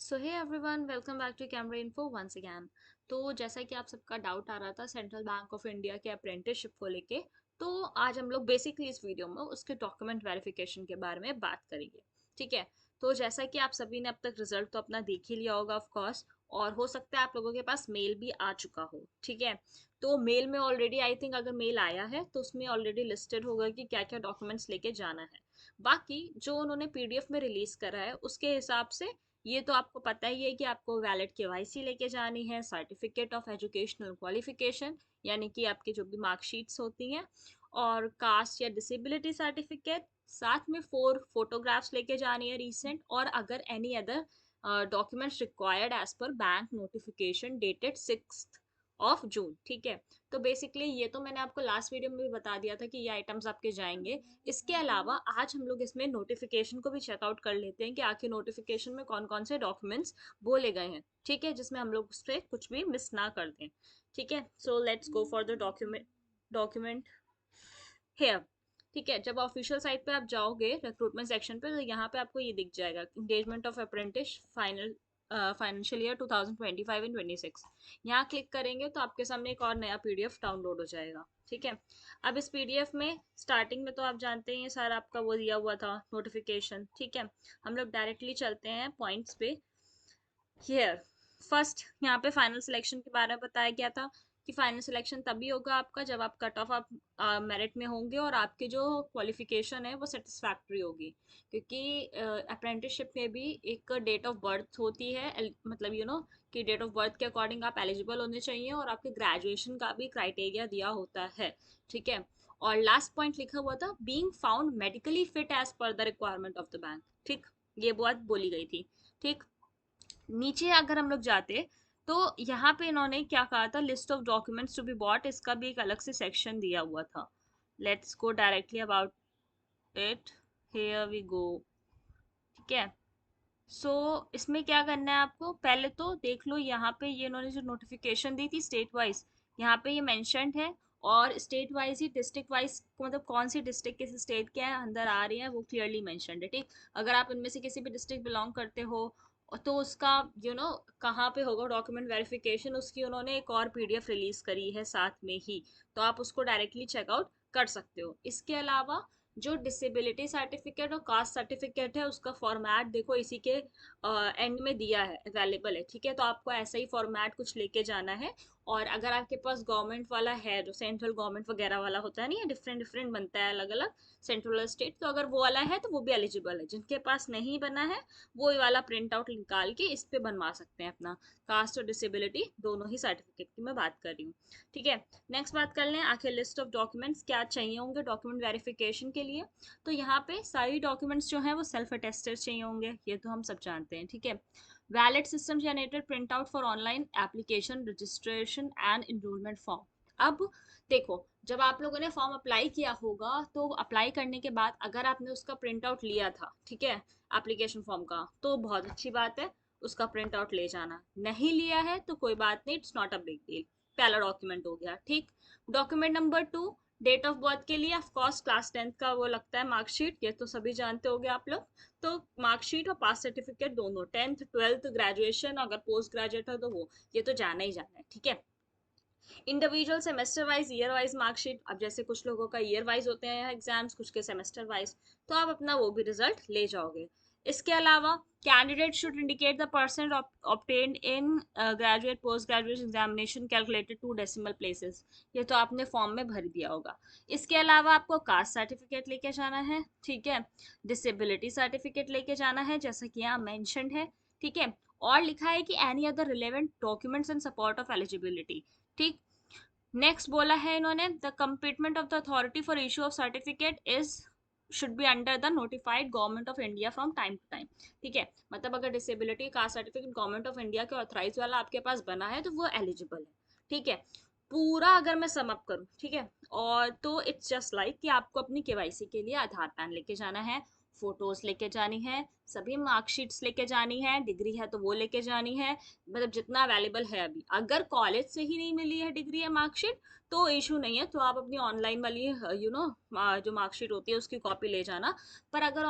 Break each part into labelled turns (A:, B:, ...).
A: So hey everyone, welcome back to camera info once again. तो जैसा कि आप सबका डाउट आ रहा था सेंट्रल बैंक ऑफ इंडिया के अप्रेंटिसशिप को लेके, तो आज हम लोग बेसिकली इस वीडियो में उसके डॉक्यूमेंट वेरिफिकेशन के बारे में बात करेंगे। ठीक है। तो जैसा कि आप सभी ने अब तक रिजल्ट तो अपना देख ही लिया होगा ऑफ कोर्स, और हो सकता है आप लोगों के पास मेल भी आ चुका हो। ठीक है। तो मेल में ऑलरेडी आई थिंक अगर मेल आया है तो उसमें ऑलरेडी लिस्टेड होगा कि क्या क्या डॉक्यूमेंट्स लेके जाना है। बाकी जो उन्होंने पीडीएफ में रिलीज करा है उसके हिसाब से ये तो आपको पता ही है कि आपको वैलिड केवाईसी लेके जानी है, सर्टिफिकेट ऑफ एजुकेशनल क्वालिफिकेशन यानी कि आपकी जो भी मार्कशीट्स होती हैं, और कास्ट या डिसेबिलिटी सर्टिफिकेट, साथ में 4 फोटोग्राफ्स लेके जानी है रीसेंट, और अगर any other documents required as per bank notification dated 6 June. ठीक है। तो बेसिकली ये तो मैंने आपको लास्ट वीडियो में भी बता दिया था कि ये आइटम्स आपके जाएंगे। इसके अलावा आज हम लोग इसमें नोटिफिकेशन को भी चेकआउट कर लेते हैं कि आखिर नोटिफिकेशन में कौन कौन से डॉक्यूमेंट्स बोले गए हैं। ठीक है, जिसमें हम लोग उस पर कुछ भी मिस ना कर दें। ठीक है, so let's go for the document here. ठीक है, जब ऑफिशियल साइट पे आप जाओगे रिक्रूटमेंट सेक्शन पे, तो यहाँ पे आपको ये दिख जाएगा engagement of apprentice final financial year 2025 and 26। यहाँ क्लिक करेंगे तो आपके सामने एक और नया पीडीएफ डाउनलोड हो जाएगा। ठीक है। अब इस पीडीएफ में स्टार्टिंग में तो आप जानते हैं ये सारा आपका वो दिया हुआ था नोटिफिकेशन। ठीक है। हम लोग डायरेक्टली चलते हैं पॉइंट्स पे। हियर फर्स्ट यहाँ पे फाइनल सिलेक्शन के बारे में बताया गया था कि फाइनल सिलेक्शन तभी होगा आपका जब आप कट ऑफ आप मेरिट में होंगे और आपकी जो क्वालिफिकेशन है वो सेटिस्फैक्ट्री होगी, क्योंकि अप्रेंटिसशिप में भी एक डेट ऑफ बर्थ होती है, मतलब कि डेट ऑफ बर्थ के अकॉर्डिंग आप एलिजिबल होने चाहिए, और आपके ग्रेजुएशन का भी क्राइटेरिया दिया होता है। ठीक है। और लास्ट पॉइंट लिखा हुआ था being found medically fit as per the requirement of the bank. ठीक, ये बात बोली गई थी। ठीक। नीचे अगर हम लोग जाते तो यहाँ पे इन्होंने क्या कहा था, list of documents to be bought, इसका भी एक अलग से सेक्शन दिया हुआ था। Let's go directly about it. Here we go. ठीक है। इसमें क्या करना है आपको, पहले तो देख लो यहाँ पे ये इन्होंने जो नोटिफिकेशन दी थी स्टेट वाइज, यहाँ पे ये मेंशन्ड है, और स्टेट वाइज ही डिस्ट्रिक्ट वाइज मतलब कौन सी डिस्ट्रिक्ट किस स्टेट के अंदर आ रही है वो क्लियरली मेंशन्ड है। ठीक। अगर आप इनमें से किसी भी डिस्ट्रिक्ट बिलोंग करते हो तो उसका कहाँ पे होगा डॉक्यूमेंट वेरिफिकेशन, उसकी उन्होंने एक और पीडीएफ रिलीज करी है साथ में ही, तो आप उसको डायरेक्टली चेकआउट कर सकते हो। इसके अलावा जो डिसेबिलिटी सर्टिफिकेट और कास्ट सर्टिफिकेट है उसका फॉर्मेट देखो इसी के एंड में दिया है, अवेलेबल है। ठीक है। तो आपको ऐसा ही फॉर्मेट कुछ लेके जाना है, और अगर आपके पास गवर्नमेंट वाला है, जो सेंट्रल गवर्नमेंट वगैरह वाला होता है नहीं, डिफरेंट डिफरेंट बनता है अलग अलग सेंट्रल और स्टेट, तो अगर वो वाला है तो वो भी एलिजिबल है। जिनके पास नहीं बना है वो वाला प्रिंट आउट निकाल के इस पे बनवा सकते हैं अपना कास्ट और डिसेबिलिटी दोनों ही सर्टिफिकेट की मैं बात कर रही हूँ। ठीक है। नेक्स्ट बात कर लें आखिर लिस्ट ऑफ डॉक्यूमेंट्स क्या चाहिए होंगे डॉक्यूमेंट वेरिफिकेशन के लिए। तो यहाँ पे सारी डॉक्यूमेंट्स जो हैं वो सेल्फ अटेस्टेड चाहिए होंगे, ये तो हम सब जानते हैं। ठीक है। Valid system generated print out for online application registration and enrolment form. अब देखो, जब आप लोगों ने फॉर्म अप्लाई किया होगा तो अप्लाई करने के बाद अगर आपने उसका प्रिंट आउट लिया था, ठीक है, एप्लीकेशन फॉर्म का, तो बहुत अच्छी बात है, उसका प्रिंट आउट ले जाना। नहीं लिया है तो कोई बात नहीं, it's not a big deal. पहला डॉक्यूमेंट हो गया। ठीक। Document number 2, date of birth के लिए ऑफकोर्स क्लास 10th का वो लगता है मार्कशीट, ये तो सभी जानते होंगे आप लोग। तो मार्कशीट और पास सर्टिफिकेट दोनों, 10th 12th ग्रेजुएशन, अगर पोस्ट ग्रेजुएट है तो वो, ये तो जाना ही जाना है। ठीक है। Individual semester wise year wise marksheet, अब जैसे कुछ लोगों का ईयर वाइज होते हैं एग्जाम्स, कुछ के सेमेस्टर वाइज, तो आप अपना वो भी रिजल्ट ले जाओगे। इसके अलावा candidate should indicate the percent obtained in graduate post graduate examination calculated to decimal places, ये तो आपने फॉर्म में भर दिया होगा। इसके अलावा आपको कास्ट सर्टिफिकेट लेके जाना है। ठीक है। डिसेबिलिटी सर्टिफिकेट लेके जाना है जैसा कि यहाँ मेंशन्ड है। ठीक है। और लिखा है कि any other relevant documents in support of eligibility. ठीक। नेक्स्ट बोला है इन्होंने the commitment of the authority for issue of certificate is should be under the notified government of India from time to time. ठीक है। मतलब अगर disability caste certificate government of India के authorise वाला आपके पास बना है तो वो एलिजिबल है। ठीक है। पूरा अगर मैं सम अप करूं, ठीक है, और तो इट्स जस्ट लाइक कि आपको अपनी केवाईसी के लिए आधार पैन लेके जाना है, फोटोज लेके जानी है, सभी मार्कशीट्स लेके जानी है, डिग्री है तो वो लेके जानी है, मतलब जितना अवेलेबल है अभी। अगर कॉलेज से ही नहीं मिली है डिग्री या मार्कशीट तो इशू नहीं है, तो आप अपनी ऑनलाइन वाली जो मार्कशीट होती है उसकी कॉपी ले जाना। पर अगर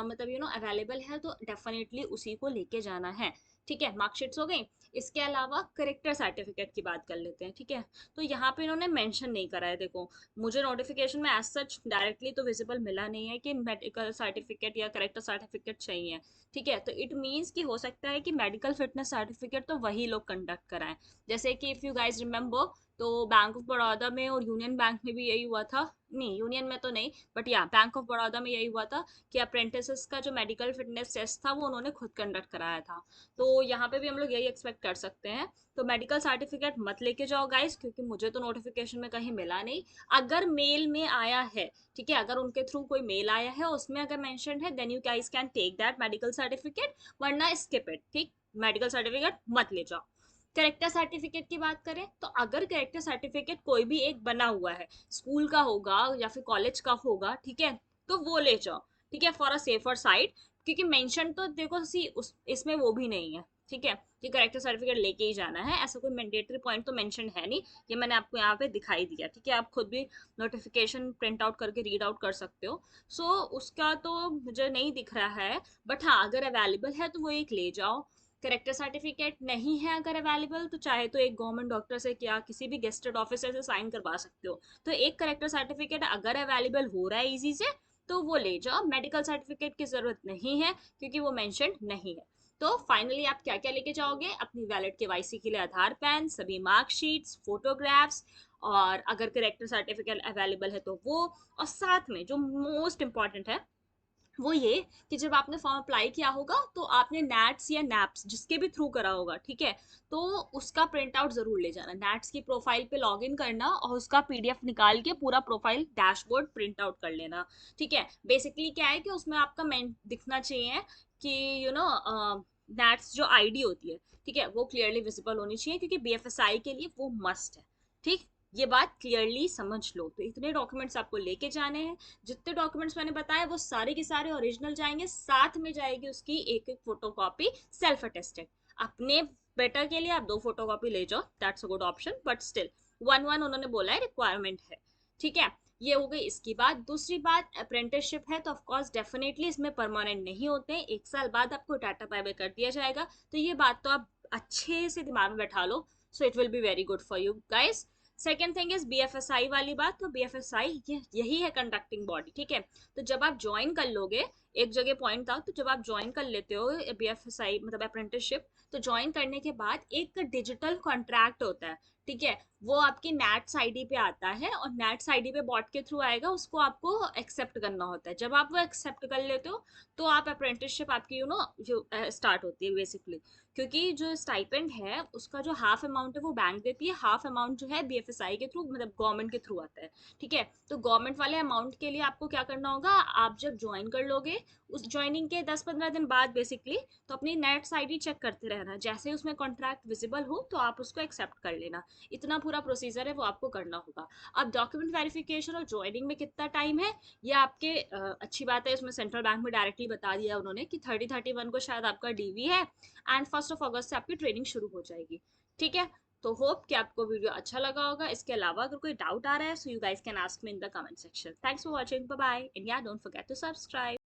A: मतलब अवेलेबल है तो डेफिनेटली उसी को लेके जाना है। ठीक है, मार्कशीट्स हो गई। इसके अलावा करेक्टर सर्टिफिकेट की बात कर लेते हैं। ठीक है, तो यहाँ पे इन्होंने मेंशन नहीं करा है, देखो मुझे नोटिफिकेशन में एज सच डायरेक्टली तो विजिबल मिला नहीं है कि मेडिकल सर्टिफिकेट या करेक्टर सर्टिफिकेट चाहिए। ठीक है, तो इट मीन्स कि हो सकता है कि मेडिकल फिटनेस सर्टिफिकेट तो वही लोग कंडक्ट कराएं। जैसे कि इफ यू गाइज रिमेंबर, तो बैंक ऑफ बड़ौदा में और यूनियन बैंक में भी यही हुआ था। नहीं, यूनियन में तो नहीं, बट या बैंक ऑफ बड़ौदा में यही हुआ था कि अप्रेंटिस का जो मेडिकल फिटनेस टेस्ट था वो उन्होंने खुद कंडक्ट कराया था। तो यहाँ पे भी हम लोग यही एक्सपेक्ट कर सकते हैं। तो मेडिकल सर्टिफिकेट मत लेके जाओ गाइस, क्योंकि मुझे तो नोटिफिकेशन में कहीं मिला नहीं। अगर मेल में आया है, ठीक है, अगर उनके थ्रू कोई मेल आया है उसमें अगर मेंशन है, then you guys can take that medical certificate, वरना स्किप इट। ठीक, मेडिकल सर्टिफिकेट मत ले जाओ। करेक्टर सर्टिफिकेट की बात करें तो अगर करेक्टर सर्टिफिकेट कोई भी एक बना हुआ है, स्कूल का होगा या फिर कॉलेज का होगा, ठीक है, तो वो ले जाओ। ठीक है, फॉर अ सेफर साइड, क्योंकि मेंशन तो देखो इसमें वो भी नहीं है। ठीक है, कि करेक्टर सर्टिफिकेट लेके ही जाना है, ऐसा कोई मैंडेटरी पॉइंट तो मेंशन है नहीं। ये मैंने आपको यहाँ पे दिखाई दिया। ठीक है, आप खुद भी नोटिफिकेशन प्रिंट आउट करके रीड आउट कर सकते हो। उसका तो मुझे नहीं दिख रहा है। बट हाँ, अगर अवेलेबल है तो वो एक ले जाओ। करेक्टर सर्टिफिकेट नहीं है अगर अवेलेबल, तो चाहे तो एक गवर्नमेंट डॉक्टर से या किसी भी गेस्टेड ऑफिसर से साइन करवा सकते हो। तो एक करेक्टर सर्टिफिकेट अगर अवेलेबल हो रहा है इजी से तो वो ले जाओ। मेडिकल सर्टिफिकेट की जरूरत नहीं है क्योंकि वो मेंशन नहीं है। तो फाइनली आप क्या क्या लेके जाओगे? अपनी वैलिड केवाईसी के लिए आधार, पैन, सभी मार्कशीट्स, फोटोग्राफ्स, और अगर करेक्टर सर्टिफिकेट अवेलेबल है तो वो। और साथ में जो मोस्ट इंपॉर्टेंट है वो ये कि जब आपने फॉर्म अप्लाई किया होगा तो आपने नैट्स या नैप्स जिसके भी थ्रू करा होगा, ठीक है, तो उसका प्रिंट आउट जरूर ले जाना। नैट्स की प्रोफाइल पे लॉगिन करना और उसका पीडीएफ निकाल के पूरा प्रोफाइल डैशबोर्ड प्रिंट आउट कर लेना। ठीक है, बेसिकली क्या है कि उसमें आपका मेन दिखना चाहिए कि नैट्स जो आईडी होती है, ठीक है, वो क्लियरली विजिबल होनी चाहिए, क्योंकि बीएफएसआई के लिए वो मस्ट है। ठीक, ये बात क्लियरली समझ लो। तो इतने डॉक्यूमेंट्स आपको लेके जाने हैं। जितने डॉक्यूमेंट्स मैंने बताया वो सारे के सारे ओरिजिनल जाएंगे, साथ में जाएगी उसकी एक एक फोटोकॉपी सेल्फ अटेस्टेड। अपने बेटर के लिए आप 2 फोटोकॉपी ले जाओ, that's a good option, but still one one उन्होंने बोला है रिक्वायरमेंट है। ठीक है, ये हो गई इसकी बात। दूसरी बात, अप्रेंटिसशिप है तो ऑफकोर्स डेफिनेटली इसमें परमानेंट नहीं होते हैं, 1 साल बाद आपको टाटा बाय बाय कर दिया जाएगा। तो ये बात तो आप अच्छे से दिमाग में बैठा लो। So it will be very good for you guys. Second thing is BFSI वाली बात। तो बीएफएसआई यही है कंडक्टिंग बॉडी। ठीक है, तो जब आप ज्वाइन कर लोगे, एक जगह पॉइंट था, तो जब आप ज्वाइन कर लेते हो बीएफएसआई मतलब अप्रेंटिसशिप, तो ज्वाइन करने के बाद एक डिजिटल कॉन्ट्रैक्ट होता है। ठीक है, वो आपकी नेट्स आईडी पे आता है और नेट्स आईडी पे बॉट के थ्रू आएगा, उसको आपको एक्सेप्ट करना होता है। जब आप वो एक्सेप्ट कर लेते हो तो आप अप्रेंटिसशिप आपकी जो स्टार्ट होती है बेसिकली। क्योंकि जो स्टाइपेंड है उसका जो हाफ अमाउंट है वो बैंक देती है, हाफ अमाउंट जो है बीएफएसआई के थ्रू मतलब गवर्नमेंट के थ्रू आता है। ठीक है, तो गवर्नमेंट वाले अमाउंट के लिए आपको क्या करना होगा, आप जब ज्वाइन कर लोगे उस ज्वाइनिंग के 10-15 दिन बाद बेसिकली, तो अपनी नेट्स आईडी चेक करते रहना, जैसे उसमें कॉन्ट्रैक्ट विजिबल हो तो आप उसको एक्सेप्ट कर लेना। इतना पूरा प्रोसीजर है वो आपको करना होगा। अब डॉक्यूमेंट वेरिफिकेशन और ज्वाइनिंग में कितना टाइम है, ये आपके अच्छी बात है, इसमें सेंट्रल बैंक में डायरेक्टली बता दिया उन्होंने कि 30-31 को शायद आपका डीवी है, एंड 1 अगस्त से आपकी ट्रेनिंग शुरू हो जाएगी। ठीक है, तो होप कि आपको वीडियो अच्छा लगा होगा। इसके अलावा अगर कोई डाउट आ रहा है, so you guys can ask me in the comment section. Thanks for watching, bye bye, and yeah don't forget to subscribe.